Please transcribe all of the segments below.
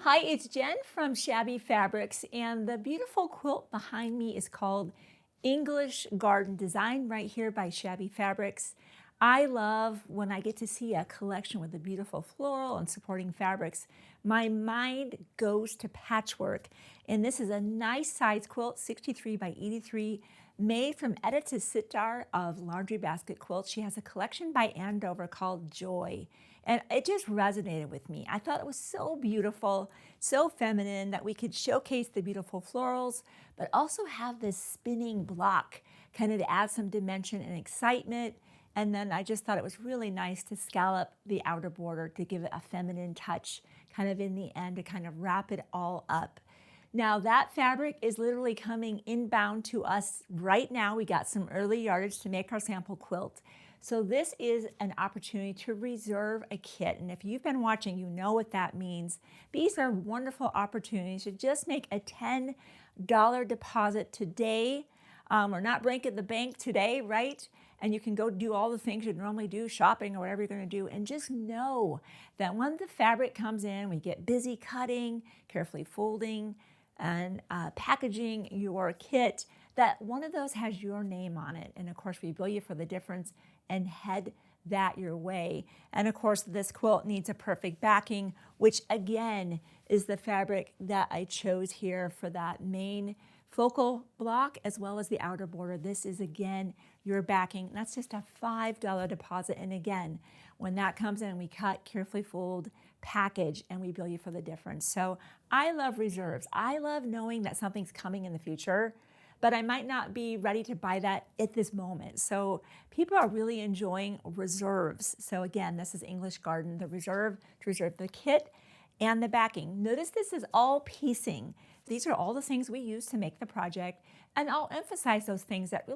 Hi, it's Jen from Shabby Fabrics, and the beautiful quilt behind me is called English Garden, designed right here by Shabby Fabrics. I love when I get to see a collection with the beautiful floral and supporting fabrics. My mind goes to patchwork, and this is a nice size quilt, 63 by 83, made from Edita Sitar of Laundry Basket Quilts. She has a collection by Andover called Joy, and it just resonated with me. I thought it was so beautiful, so feminine, that we could showcase the beautiful florals, but also have this spinning block kind of to add some dimension and excitement. And then I just thought it was really nice to scallop the outer border to give it a feminine touch kind of in the end to kind of wrap it all up. Now that fabric is literally coming inbound to us right now. We got some early yardage to make our sample quilt. So this is an opportunity to reserve a kit. And if you've been watching, you know what that means. These are wonderful opportunities to just make a $10 deposit today. Or not break at the bank today, right? And you can go do all the things you'd normally do, shopping or whatever you're going to do, and just know that when the fabric comes in, we get busy cutting, carefully folding, and packaging your kit, that one of those has your name on it. And of course, we bill you for the difference and head that your way. And of course, this quilt needs a perfect backing, which again is the fabric that I chose here for that main focal block as well as the outer border. This is again your backing. That's just a $5 deposit. And again, when that comes in, we cut, carefully fold, package, and we bill you for the difference. So I love reserves. I love knowing that something's coming in the future, but I might not be ready to buy that at this moment. So people are really enjoying reserves. So again, this is English Garden, the reserve, to reserve the kit and the backing. Notice this is all piecing. These are all the things we use to make the project, and I'll emphasize those things that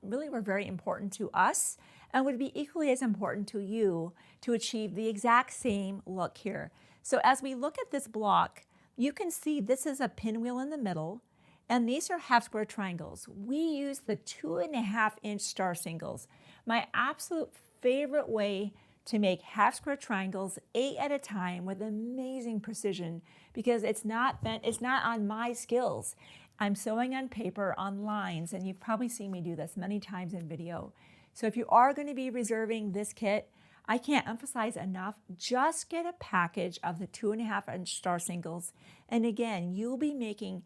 really were very important to us and would be equally as important to you to achieve the exact same look here. So as we look at this block, you can see this is a pinwheel in the middle, and these are half square triangles. We use the 2.5-inch star singles. My absolute favorite way to make half square triangles 8 at a time with amazing precision, because it's not on my skills. I'm sewing on paper on lines, and you've probably seen me do this many times in video. So if you are going to be reserving this kit, I can't emphasize enough, just get a package of the 2.5-inch star singles. And again, you'll be making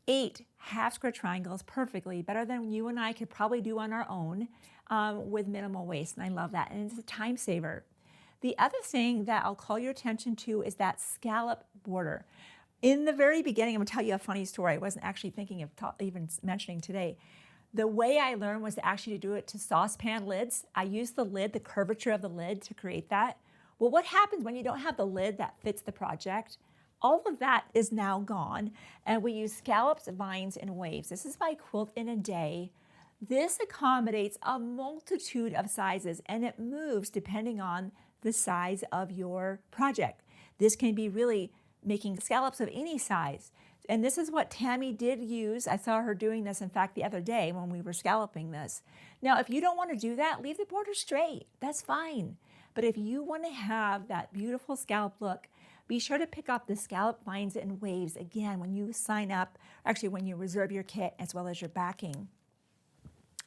8 half square triangles perfectly, better than you and I could probably do on our own with minimal waste. And I love that. And it's a time saver. The other thing that I'll call your attention to is that scallop border. In the very beginning, I'm going to tell you a funny story. I wasn't actually thinking of even mentioning today. The way I learned was to actually do it to saucepan lids. I used the lid, the curvature of the lid, to create that. Well, what happens when you don't have the lid that fits the project? All of that is now gone, and we use scallops, vines, and waves. This is by Quilt in a Day. This accommodates a multitude of sizes, and it moves depending on the size of your project. This can be really making scallops of any size. And this is what Tammy did use. I saw her doing this, in fact, the other day when we were scalloping this. Now, if you don't want to do that, leave the border straight. That's fine. But if you want to have that beautiful scallop look, be sure to pick up the scallop vines and waves again when you sign up, actually when you reserve your kit as well as your backing.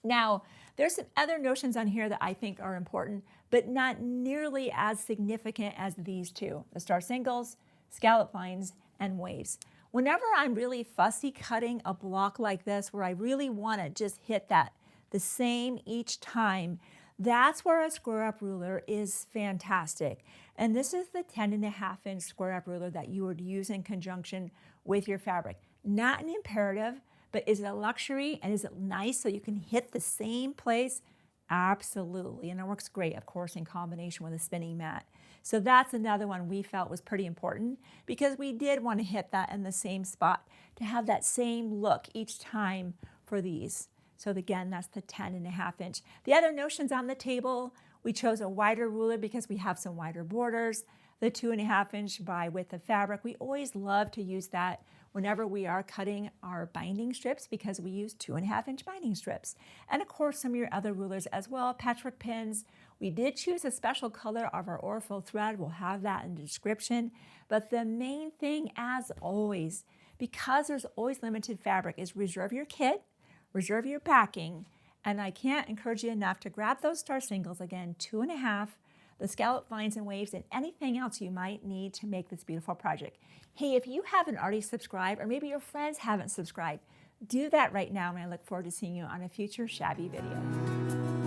Now, there's some other notions on here that I think are important, but not nearly as significant as these two, the star singles, scallop vines, and waves. Whenever I'm really fussy cutting a block like this, where I really want to just hit that the same each time, that's where a square up ruler is fantastic. And this is the 10.5-inch square up ruler that you would use in conjunction with your fabric. Not an imperative, but is it a luxury and is it nice so you can hit the same place? Absolutely. And it works great, of course, in combination with a spinning mat. So that's another one we felt was pretty important, because we did want to hit that in the same spot to have that same look each time for these. So again, that's the 10.5-inch. The other notions on the table, we chose a wider ruler because we have some wider borders. The 2.5-inch by width of fabric, we always love to use that whenever we are cutting our binding strips, because we use 2.5-inch binding strips. And of course, some of your other rulers as well, patchwork pins. We did choose a special color of our Aurifil thread. We'll have that in the description. But the main thing, as always, because there's always limited fabric, is reserve your kit, reserve your backing, and I can't encourage you enough to grab those star singles, again, 2.5, the scallop vines and waves, and anything else you might need to make this beautiful project. Hey, if you haven't already subscribed, or maybe your friends haven't subscribed, do that right now, and I look forward to seeing you on a future Shabby video.